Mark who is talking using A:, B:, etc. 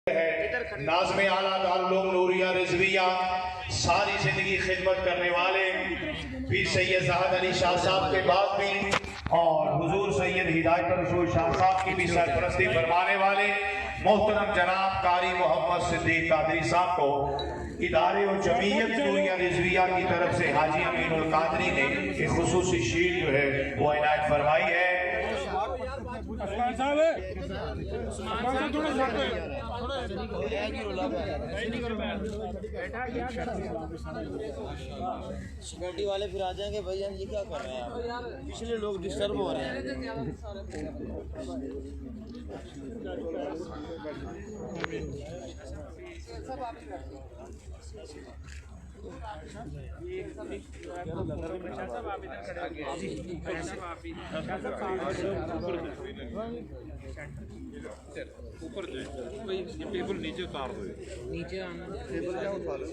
A: है नाज़्म आला दारुल उलूम नूरिया रिज़विया सारी जिंदगी खिदमत करने वाले पीर सैयद ज़ाहिद अली शाह साहब के बाद भी और हुजूर सैयद हिदायत रसूल शाह साहब की भी सरपरस्ती फरमाने वाले मोहतरम जनाब कारी मोहम्मद सिद्दीक कादरी साहब को इदारे और जमीयत नूरिया रिज़विया की तरफ से हाजी अमीनुल कादरी ने एक खुसूसी शील्ड जो है वो इनायत फरमाई है।
B: सिक्योरिटी वाले फिर आ जाएंगे भैया ये क्या कर रहे हैं आप, पिछले लोग डिस्टर्ब हो रहे हैं।
C: ऊपर टेबल नीचे उतार दो, नीचे आना टेबल क्या उतारो।